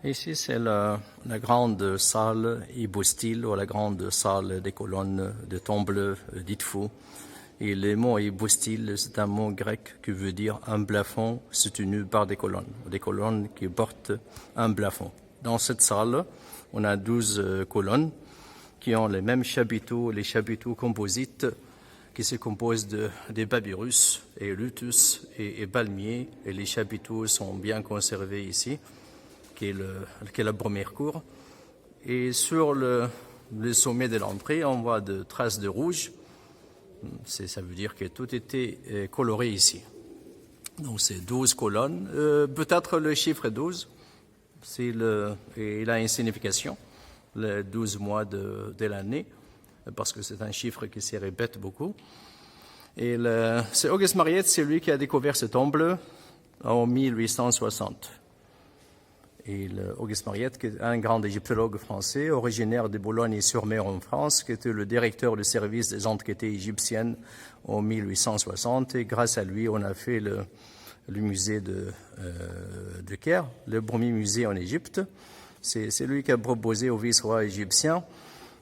Ici, c'est la grande salle hypostyle ou la grande salle des colonnes de Tombleu d'Idfou. Et le mot hypostyle, c'est un mot grec qui veut dire un plafond soutenu par des colonnes qui portent un plafond. Dans cette salle, on a 12 colonnes qui ont les mêmes chapiteaux, les chapiteaux composites qui se composent des papyrus et lutus et palmiers. Et les chapiteaux sont bien conservés ici, qui est la première cour. Et sur le sommet de l'entrée, on voit des traces de rouge. Ça veut dire que tout était coloré ici. Donc c'est 12 colonnes. Peut-être le chiffre 12, il a une signification, les 12 mois de l'année, parce que c'est un chiffre qui se répète beaucoup. Et c'est Auguste Mariette, c'est lui qui a découvert ce temple en 1860. Et Auguste Mariette, qui est un grand égyptologue français, originaire de Boulogne-sur-Mer en France, qui était le directeur du service des antiquités égyptiennes en 1860. Et grâce à lui, on a fait le musée de Caire, le premier musée en Égypte. C'est lui qui a proposé au vice-roi égyptien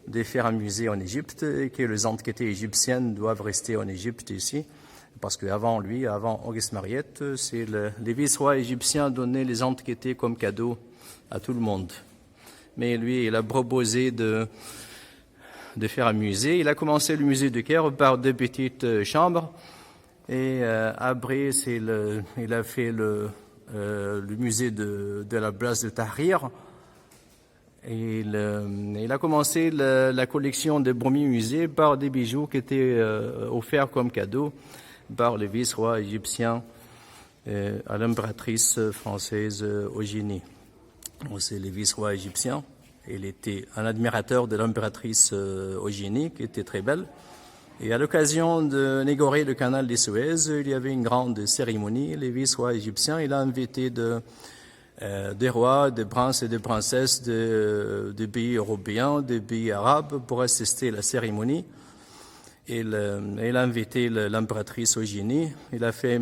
de faire un musée en Égypte et que les antiquités égyptiennes doivent rester en Égypte ici. Parce qu'avant lui, avant Auguste Mariette, c'est les vice-rois égyptiens donnaient les antiquités comme cadeau à tout le monde. Mais lui, il a proposé de faire un musée. Il a commencé le musée de Caire par 2 petites chambres. Et après, il a fait le musée de la place de Tahrir. Et il a commencé la collection des premiers musées par des bijoux qui étaient offerts comme cadeau par le vice-roi égyptien à l'impératrice française Eugénie. C'est le vice-roi égyptien. Il était un admirateur de l'impératrice Eugénie, qui était très belle. Et à l'occasion d'inaugurer le canal de Suez, il y avait une grande cérémonie. Le vice-roi égyptien, il a invité des rois, des princes et des princesses des pays européens, des pays arabes pour assister à la cérémonie. Il a invité l'impératrice Eugénie. Il a fait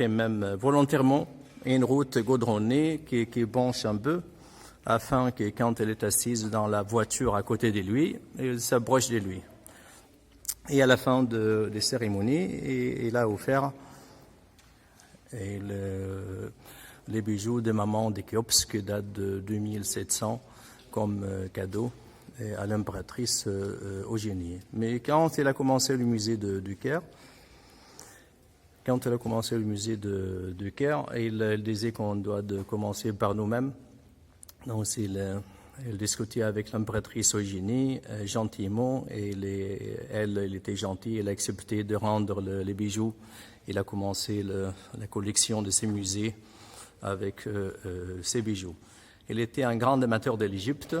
même volontairement une route goudronnée qui penche un peu, afin que quand elle est assise dans la voiture à côté de lui, elle s'approche de lui. Et à la fin des cérémonies, il a offert les bijoux de maman de Khéops qui datent de 2700 comme cadeau à l'impératrice Eugénie. Mais quand il a commencé le musée de Caire, il disait qu'on doit commencer par nous-mêmes. Donc il discutait avec l'impératrice Eugénie gentiment, et elle était gentille, elle a accepté de rendre les bijoux. Il a commencé la collection de ses musées avec ses bijoux. Il était un grand amateur de l'Égypte.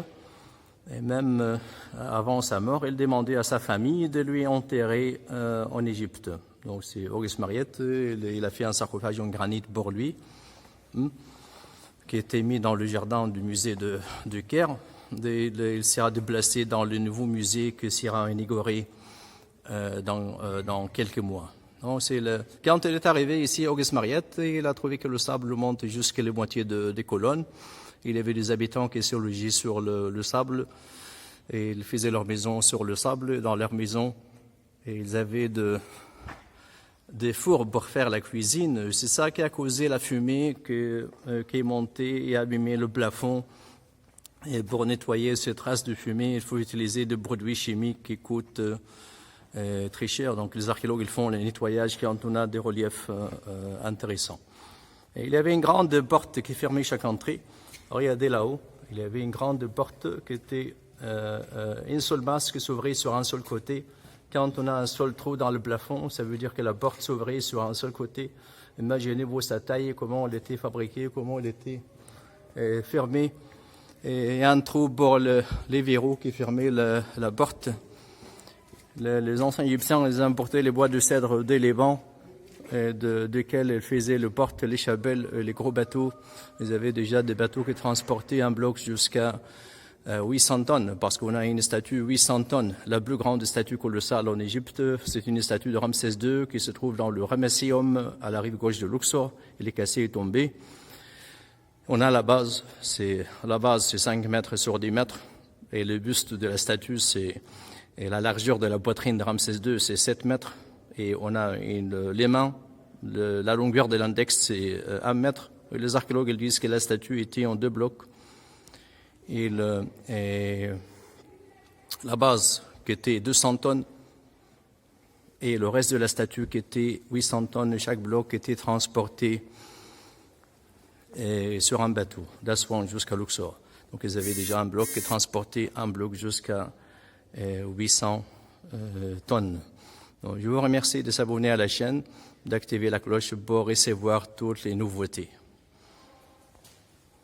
Et même avant sa mort, il demandait à sa famille de lui enterrer en Égypte. Donc c'est Auguste Mariette, il a fait un sarcophage en granit pour lui, qui a été mis dans le jardin du musée de Caire. Il sera déplacé dans le nouveau musée qui sera inauguré dans quelques mois. Donc quand il est arrivé ici, Auguste Mariette, il a trouvé que le sable monte jusqu'à la moitié des colonnes. Il y avait des habitants qui se logeaient sur le sable, et ils faisaient leur maison sur le sable, dans leur maison, et ils avaient des fours pour faire la cuisine. C'est ça qui a causé la fumée qui est montée et a abîmé le plafond. Et pour nettoyer ces traces de fumée, il faut utiliser des produits chimiques qui coûtent très cher. Donc les archéologues ils font le nettoyage quand on a des reliefs intéressants. Et il y avait une grande porte qui fermait chaque entrée. Regardez là-haut, il y avait une grande porte qui était une seule masse qui s'ouvrait sur un seul côté. Quand on a un seul trou dans le plafond, ça veut dire que la porte s'ouvrait sur un seul côté. Imaginez-vous sa taille, comment elle était fabriquée, comment elle était fermée. Et un trou pour les verrous qui fermaient la porte. Les anciens Égyptiens ils importaient les bois de cèdre des Levant, desquels ils faisaient le porte, les chapelles, les gros bateaux. Ils avaient déjà des bateaux qui transportaient un bloc jusqu'à 800 tonnes, parce qu'on a une statue 800 tonnes. La plus grande statue colossale en Égypte, c'est une statue de Ramsès II qui se trouve dans le Ramesséum à la rive gauche de Luxor. Elle est cassée et tombée. On a la base, c'est 5 mètres sur 10 mètres, et le buste de la statue, et la largeur de la poitrine de Ramsès II, c'est 7 mètres, et on a les mains, la longueur de l'index, c'est 1 mètre. Et les archéologues disent que la statue était en 2 blocs, et la base qui était 200 tonnes, et le reste de la statue qui était 800 tonnes, et chaque bloc était transporté sur un bateau, d'Assouan jusqu'à Luxor. Donc ils avaient déjà un bloc qui transportait un bloc jusqu'à 800 tonnes. Donc, je vous remercie de s'abonner à la chaîne, d'activer la cloche pour recevoir toutes les nouveautés.